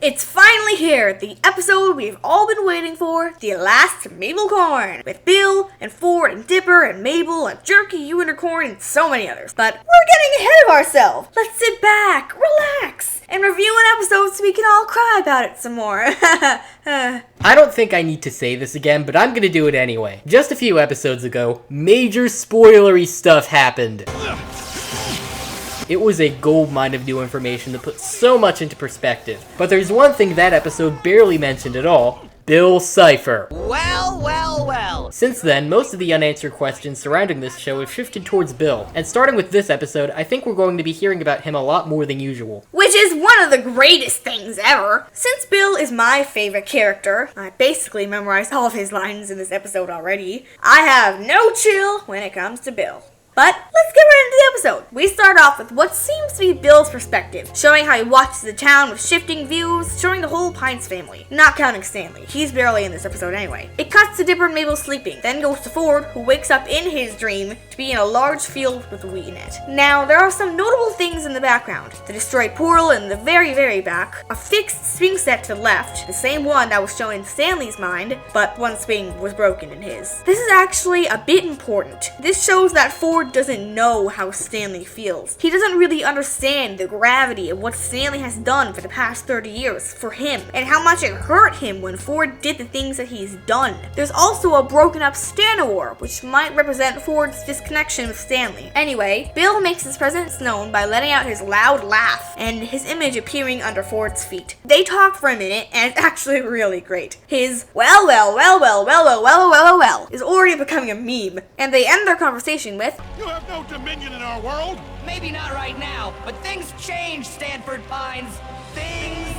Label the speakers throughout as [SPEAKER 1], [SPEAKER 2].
[SPEAKER 1] It's finally here, the episode we've all been waiting for, the last Mabelcorn, with Bill and Ford and Dipper and Mabel and Jerky Unicorn and so many others. But we're getting ahead of ourselves. Let's sit back, relax, and review an episode so we can all cry about it some more.
[SPEAKER 2] I don't think I need to say this again, but I'm gonna do it anyway. Just a few episodes ago, major spoilery stuff happened. It was a goldmine of new information that put so much into perspective. But there's one thing that episode barely mentioned at all: Bill Cipher. Well. Since then, most of the unanswered questions surrounding this show have shifted towards Bill, and starting with this episode, I think we're going to be hearing about him a lot more than usual.
[SPEAKER 1] Which is one of the greatest things ever. Since Bill is my favorite character, I basically memorized all of his lines in this episode already, I have no chill when it comes to Bill. But let's get right into the episode. We start off with what seems to be Bill's perspective, showing how he watches the town with shifting views, showing the whole Pines family, not counting Stanley. He's barely in this episode anyway. It cuts to Dipper and Mabel sleeping, then goes to Ford, who wakes up in his dream to be in a large field with wheat in it. Now, there are some notable things in the background. The destroyed portal in the very back, a fixed swing set to the left, the same one that was shown in Stanley's mind, but one swing was broken in his. This is actually a bit important. This shows that Ford doesn't know how Stanley feels. He doesn't really understand the gravity of what Stanley has done for the past 30 years for him, and how much it hurt him when Ford did the things that he's done. There's also a broken up Stan-orb, which might represent Ford's disconnection with Stanley. Anyway, Bill makes his presence known by letting out his loud laugh, and his image appearing under Ford's feet. They talk for a minute, and it's actually really great. His well is already becoming a meme, and they end their conversation with,
[SPEAKER 3] "You have no dominion in our world."
[SPEAKER 4] Maybe not right now, but things change, Stanford Pines. Things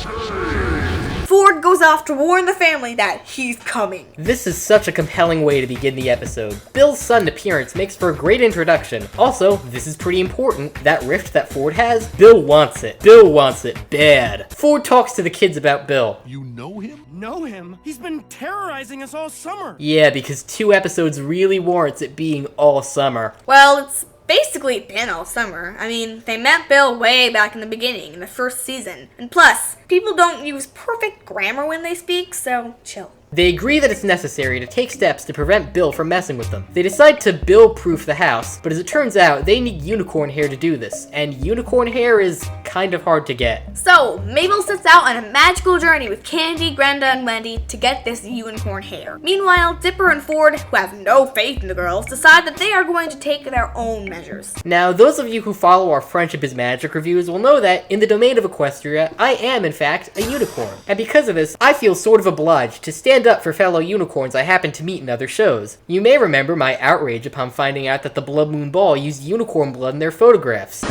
[SPEAKER 4] change.
[SPEAKER 1] Ford goes off to warn the family that he's coming.
[SPEAKER 2] This is such a compelling way to begin the episode. Bill's sudden appearance makes for a great introduction. Also, this is pretty important, that rift that Ford has, Bill wants it. Bill wants it bad. Ford talks to the kids about Bill.
[SPEAKER 3] You know him?
[SPEAKER 5] Know him? He's been terrorizing us all summer.
[SPEAKER 2] Yeah, because 2 episodes really warrants it being all summer.
[SPEAKER 1] Well, it's basically been all summer. I mean, they met Bill way back in the beginning, in the first season. And plus, people don't use perfect grammar when they speak, so chill.
[SPEAKER 2] They agree that it's necessary to take steps to prevent Bill from messing with them. They decide to Bill-proof the house, but as it turns out, they need unicorn hair to do this, and unicorn hair is kind of hard to get.
[SPEAKER 1] So, Mabel sets out on a magical journey with Candy, Grenda, and Wendy to get this unicorn hair. Meanwhile, Dipper and Ford, who have no faith in the girls, decide that they are going to take their own measures.
[SPEAKER 2] Now, those of you who follow our Friendship is Magic reviews will know that, in the domain of Equestria, I am, in fact, a unicorn. And because of this, I feel sort of obliged to stand up for fellow unicorns I happen to meet in other shows. You may remember my outrage upon finding out that the Blood Moon Ball used unicorn blood in their photographs.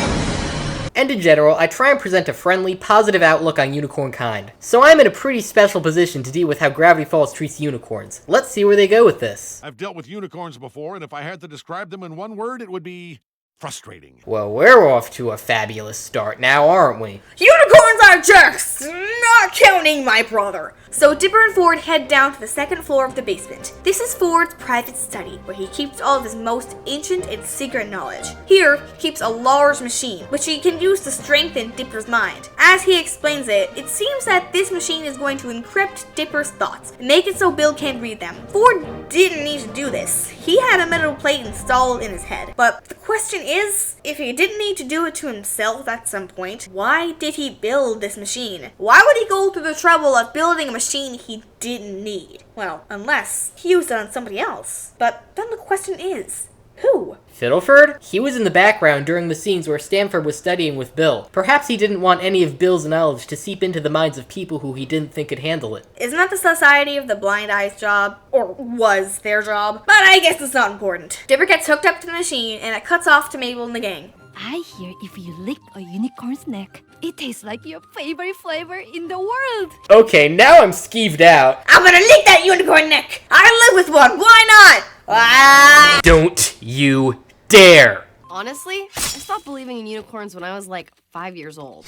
[SPEAKER 2] And in general, I try and present a friendly, positive outlook on unicorn kind. So I'm in a pretty special position to deal with how Gravity Falls treats unicorns. Let's see where they go with this.
[SPEAKER 3] I've dealt with unicorns before, and if I had to describe them in one word, it would be frustrating.
[SPEAKER 2] Well, we're off to a fabulous start now, aren't we?
[SPEAKER 1] Unicorns are jerks! Not counting my brother. So Dipper and Ford head down to the second floor of the basement. This is Ford's private study, where he keeps all of his most ancient and secret knowledge. Here, he keeps a large machine, which he can use to strengthen Dipper's mind. As he explains it, it seems that this machine is going to encrypt Dipper's thoughts, and make it so Bill can't read them. Ford didn't need to do this. He had a metal plate installed in his head. But the question is, if he didn't need to do it to himself at some point, why did he build this machine? Why would he go through the trouble of building a machine he didn't need? Well, unless he used it on somebody else. But then the question is, who?
[SPEAKER 2] Fiddleford? He was in the background during the scenes where Stanford was studying with Bill. Perhaps he didn't want any of Bill's knowledge to seep into the minds of people who he didn't think could handle it.
[SPEAKER 1] Isn't that the Society of the Blind Eye's job? Or was their job? But I guess it's not important. Dipper gets hooked up to the machine, and it cuts off to Mabel and the gang.
[SPEAKER 6] I hear if you lick a unicorn's neck, it tastes like your favorite flavor in the world.
[SPEAKER 2] Okay, now I'm skeeved out.
[SPEAKER 1] I'm gonna lick that unicorn neck! I live with one, why not? Ah!
[SPEAKER 2] Don't you dare!
[SPEAKER 7] Honestly, I stopped believing in unicorns when I was like 5 years old.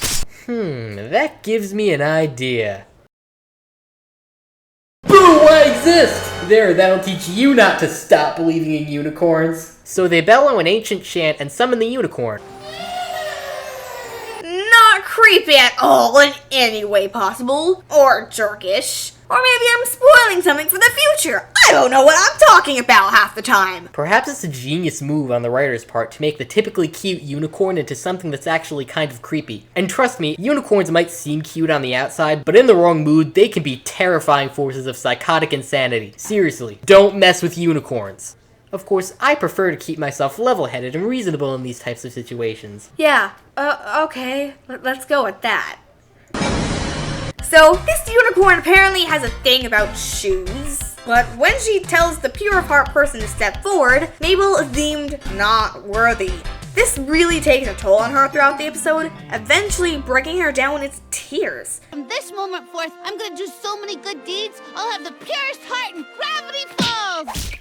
[SPEAKER 2] That gives me an idea. Boo, I exist! There, that'll teach you not to stop believing in unicorns. So they bellow an ancient chant and summon the unicorn.
[SPEAKER 1] Not creepy at all in any way possible, or jerkish. Or maybe I'm spoiling something for the future. I don't know what I'm talking about half the time.
[SPEAKER 2] Perhaps it's a genius move on the writer's part to make the typically cute unicorn into something that's actually kind of creepy. And trust me, unicorns might seem cute on the outside, but in the wrong mood, they can be terrifying forces of psychotic insanity. Seriously, don't mess with unicorns. Of course, I prefer to keep myself level-headed and reasonable in these types of situations.
[SPEAKER 1] Yeah, okay, let's go with that. So, this unicorn apparently has a thing about shoes, but when she tells the pure of heart person to step forward, Mabel is deemed not worthy. This really takes a toll on her throughout the episode, eventually breaking her down in its tears.
[SPEAKER 8] From this moment forth, I'm gonna do so many good deeds, I'll have the purest heart and gravity falls!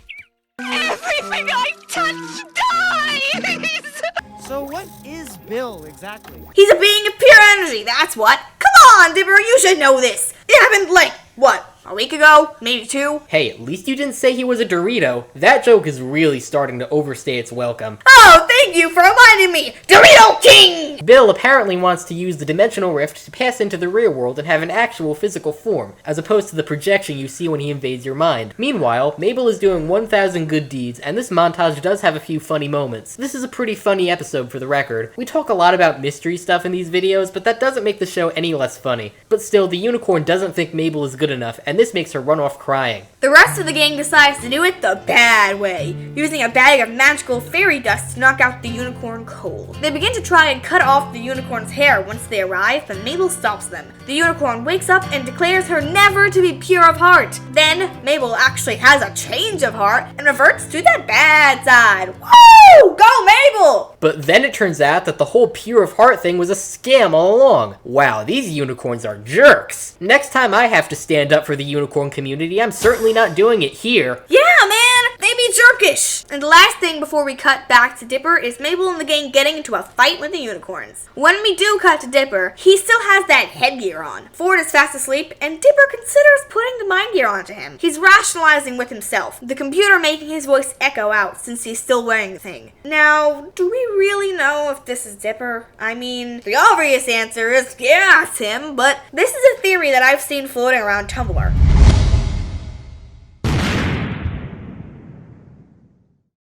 [SPEAKER 8] Everything I touch dies!
[SPEAKER 5] So what is Bill exactly?
[SPEAKER 1] He's a being of pure energy, that's what. Come on, Dipper, you should know this. It happened like, what, a week ago? Maybe 2?
[SPEAKER 2] Hey, at least you didn't say he was a Dorito. That joke is really starting to overstay its welcome.
[SPEAKER 1] Oh, thank you for reminding me! Dorito King!
[SPEAKER 2] Bill apparently wants to use the dimensional rift to pass into the real world and have an actual physical form, as opposed to the projection you see when he invades your mind. Meanwhile, Mabel is doing 1,000 good deeds, and this montage does have a few funny moments. This is a pretty funny episode for the record. We talk a lot about mystery stuff in these videos, but that doesn't make the show any less funny. But still, the unicorn doesn't think Mabel is good enough, and this makes her run off crying.
[SPEAKER 1] The rest of the gang decides to do it the bad way, using a bag of magical fairy dust to knock out the unicorn cold. They begin to try and cut off the unicorn's hair once they arrive, but Mabel stops them. The unicorn wakes up and declares her never to be pure of heart. Then, Mabel actually has a change of heart and reverts to the bad side. Woo! Go Mabel!
[SPEAKER 2] But then it turns out that the whole pure of heart thing was a scam all along. Wow, these unicorns are jerks. Next time I have to stand up for the unicorn community, I'm certainly not doing it here.
[SPEAKER 1] Yeah, man! They be jerkish! And the last thing before we cut back to Dipper is Mabel and the gang getting into a fight with the unicorns. When we do cut to Dipper, he still has that headgear on. Ford is fast asleep, and Dipper considers putting the mind gear onto him. He's rationalizing with himself, the computer making his voice echo out since he's still wearing the thing. Now, do we really know if this is Dipper? I mean, the obvious answer is yeah, it's him, but this is a theory that I've seen floating around Tumblr.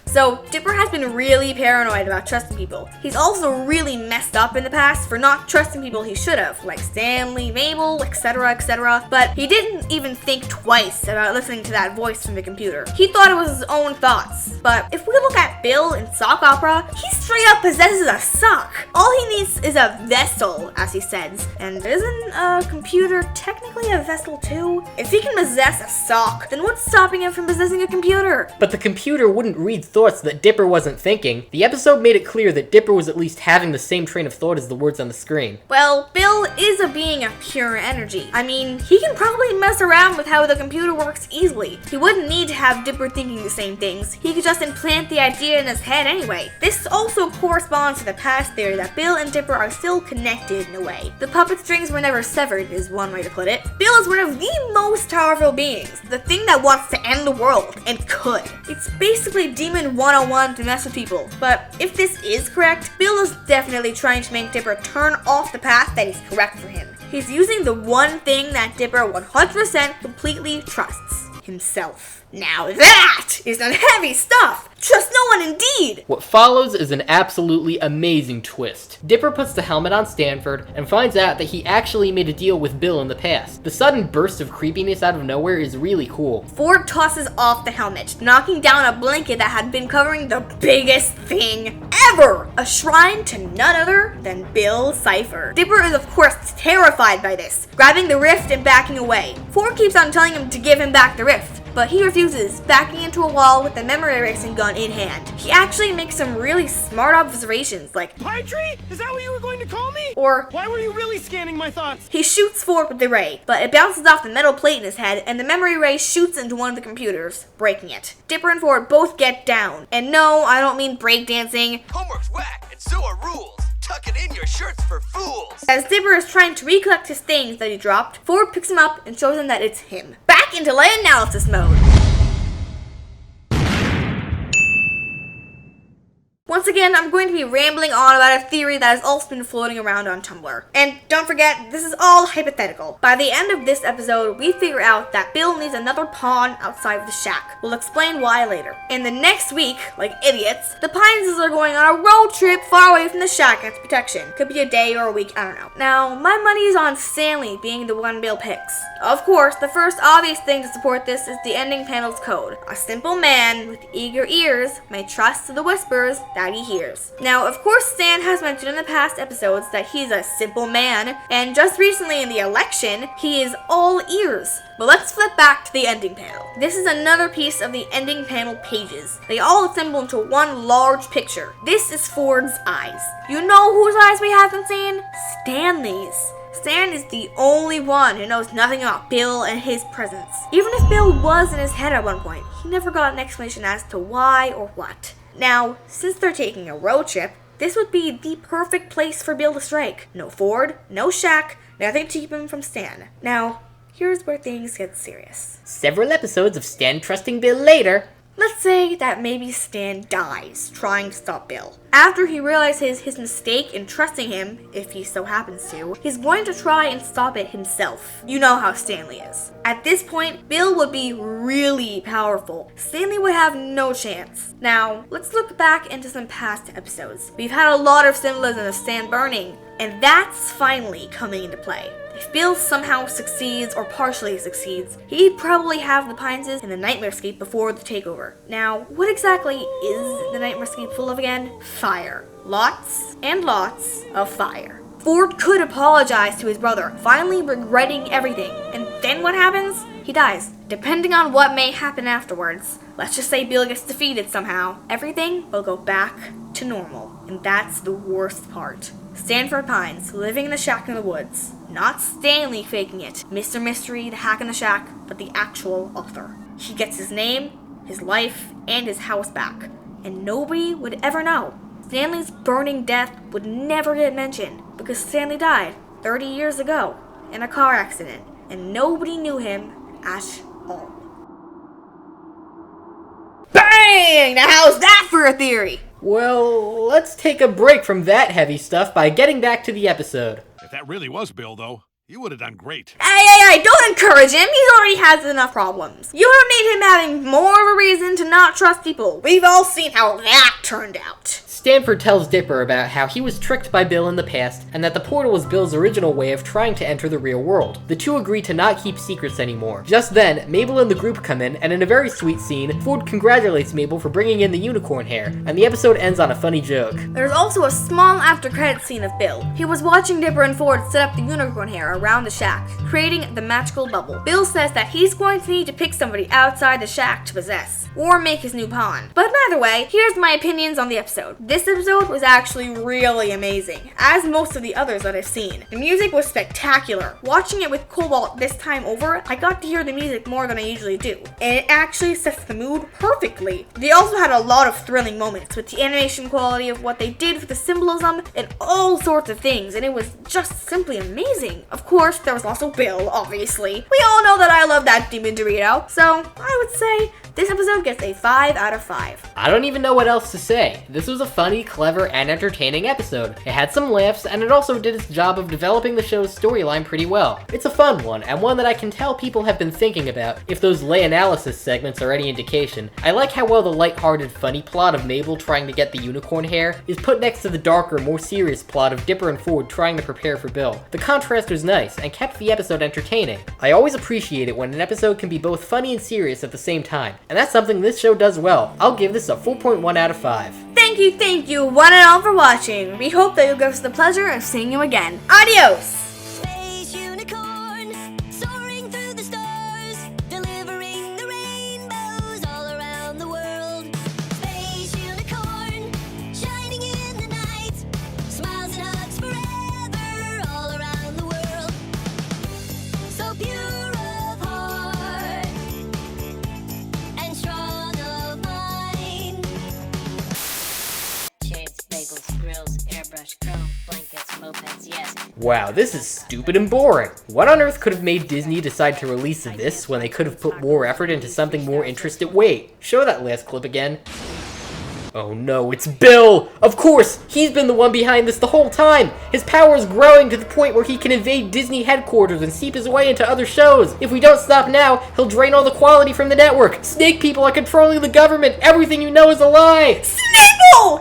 [SPEAKER 1] So, Dipper has been really paranoid about trusting people. He's also really messed up in the past for not trusting people he should have, like Stanley, Mabel, etc, etc. But he didn't even think twice about listening to that voice from the computer. He thought it was his own thoughts. But if we look at Bill in Sock Opera, he straight up possesses a sock. All he needs is a vessel, as he says. And isn't a computer technically a vessel too? If he can possess a sock, then what's stopping him from possessing a computer?
[SPEAKER 2] But the computer wouldn't read thoughts that Dipper wasn't thinking. The episode made it clear that Dipper was at least having the same train of thought as the words on the screen.
[SPEAKER 1] Well, Bill is a being of pure energy. I mean, he can probably mess around with how the computer works easily. He wouldn't need to have Dipper thinking the same things. He could just implant the idea in his head anyway. This also corresponds to the past theory that Bill and Dipper are still connected in a way. The puppet strings were never severed is one way to put it. Bill is one of the most powerful beings, the thing that wants to end the world, and could. It's basically Demon 101 to mess with people. But if this is correct, Bill is definitely trying to make Dipper turn off the path that is correct for him. He's using the one thing that Dipper 100% completely trusts: himself. Now that is some heavy stuff! Trust no one indeed!
[SPEAKER 2] What follows is an absolutely amazing twist. Dipper puts the helmet on Stanford and finds out that he actually made a deal with Bill in the past. The sudden burst of creepiness out of nowhere is really cool.
[SPEAKER 1] Ford tosses off the helmet, knocking down a blanket that had been covering the biggest thing ever! A shrine to none other than Bill Cipher. Dipper is of course terrified by this, grabbing the rift and backing away. Ford keeps on telling him to give him back the rift, but he refuses, backing into a wall with the memory erasing gun in hand. He actually makes some really smart observations, like,
[SPEAKER 5] Pie tree? Is that what you were going to call me?
[SPEAKER 1] or
[SPEAKER 5] Why were you really scanning my thoughts?
[SPEAKER 1] he shoots Ford with the ray, but it bounces off the metal plate in his head, and the memory ray shoots into one of the computers, breaking it. Dipper and Ford both get down. And no, I don't mean breakdancing.
[SPEAKER 4] Homework's whack, and so are rules. Tuck it in your shirts for fools.
[SPEAKER 1] As Dipper is trying to recollect his things that he dropped, Ford picks him up and shows him that it's him. Back into light analysis mode. Once again, I'm going to be rambling on about a theory that has also been floating around on Tumblr. And don't forget, this is all hypothetical. By the end of this episode, we figure out that Bill needs another pawn outside of the shack. We'll explain why later. In the next week, like idiots, the Pineses are going on a road trip far away from the shack and its protection. Could be a day or a week, I don't know. Now, my money is on Stanley being the one Bill picks. Of course, the first obvious thing to support this is the ending panel's code. A simple man with eager ears may trust the whispers that he hears. Now, of course, Stan has mentioned in the past episodes that he's a simple man, and just recently in the election, he is all ears. But let's flip back to the ending panel. This is another piece of the ending panel pages. They all assemble into one large picture. This is Ford's eyes. You know whose eyes we haven't seen? Stanley's. Stan is the only one who knows nothing about Bill and his presence. Even if Bill was in his head at one point, he never got an explanation as to why or what. Now, since they're taking a road trip, this would be the perfect place for Bill to strike. No Ford, no shack, nothing to keep him from Stan. Now, here's where things get serious.
[SPEAKER 2] Several episodes of Stan trusting Bill later.
[SPEAKER 1] Let's say that maybe Stan dies trying to stop Bill. After he realizes his mistake in trusting him, if he so happens to, he's going to try and stop it himself. You know how Stanley is. At this point, Bill would be really powerful. Stanley would have no chance. Now, let's look back into some past episodes. We've had a lot of symbolism of Stan burning, and that's finally coming into play. If Bill somehow succeeds or partially succeeds, he'd probably have the Pineses in the Nightmarescape before the takeover. Now, what exactly is the Nightmarescape full of again? Fire. Lots and lots of fire. Ford could apologize to his brother, finally regretting everything, and then what happens? He dies. Depending on what may happen afterwards, let's just say Bill gets defeated somehow, everything will go back to normal. And that's the worst part. Stanford Pines, living in the shack in the woods. Not Stanley faking it, Mr. Mystery, the hack in the shack, but the actual author. He gets his name, his life, and his house back. And nobody would ever know. Stanley's burning death would never get mentioned because Stanley died 30 years ago in a car accident, and nobody knew him at all. Bang! Now how's that for a theory?
[SPEAKER 2] Well, let's take a break from that heavy stuff by getting back to the episode.
[SPEAKER 3] If that really was Bill, though, you would have done great.
[SPEAKER 1] Hey, don't encourage him. He already has enough problems. You don't need him having more of a reason to not trust people. We've all seen how that turned out.
[SPEAKER 2] Stanford tells Dipper about how he was tricked by Bill in the past and that the portal was Bill's original way of trying to enter the real world. The two agree to not keep secrets anymore. Just then, Mabel and the group come in, and in a very sweet scene, Ford congratulates Mabel for bringing in the unicorn hair, and the episode ends on a funny joke.
[SPEAKER 1] There's also a small after-credits scene of Bill. He was watching Dipper and Ford set up the unicorn hair around the shack, creating the magical bubble. Bill says that he's going to need to pick somebody outside the shack to possess, or make his new pawn. But either way, here's my opinions on the episode. This episode was actually really amazing, as most of the others that I've seen. The music was spectacular. Watching it with Cobalt this time over, I got to hear the music more than I usually do, and it actually sets the mood perfectly. They also had a lot of thrilling moments with the animation quality of what they did with the symbolism and all sorts of things, and it was just simply amazing. Of course, there was also Bill, obviously. We all know that I love that demon Dorito, so I would say this episode gets a 5 out of 5.
[SPEAKER 2] I don't even know what else to say. This was a funny, clever, and entertaining episode. It had some laughs, and it also did its job of developing the show's storyline pretty well. It's a fun one, and one that I can tell people have been thinking about, if those lay analysis segments are any indication. I like how well the lighthearted, funny plot of Mabel trying to get the unicorn hair is put next to the darker, more serious plot of Dipper and Ford trying to prepare for Bill. The contrast was nice, and kept the episode entertaining. I always appreciate it when an episode can be both funny and serious at the same time, and that's something this show does well. I'll give this a 4.1 out of 5.
[SPEAKER 1] Thank you, one and all for watching. We hope that you'll give us the pleasure of seeing you again. Adios!
[SPEAKER 8] Space unicorn, soaring through the stars, delivering the rainbows all around the world. Space unicorn, shining in the night, smiles and hugs forever all around the world. So pure of heart and strong of mind. Shades, bagels, grills, airbrush, chrome, blankets, mopeds, yes.
[SPEAKER 2] Wow, this is stupid and boring. What on earth could have made Disney decide to release this when they could have put more effort into something more interesting? Wait, show that last clip again. Oh no, it's Bill! Of course! He's been the one behind this the whole time! His power is growing to the point where he can invade Disney headquarters and seep his way into other shows. If we don't stop now, he'll drain all the quality from the network. Snake people are controlling the government! Everything you know is a lie!
[SPEAKER 1] Snake!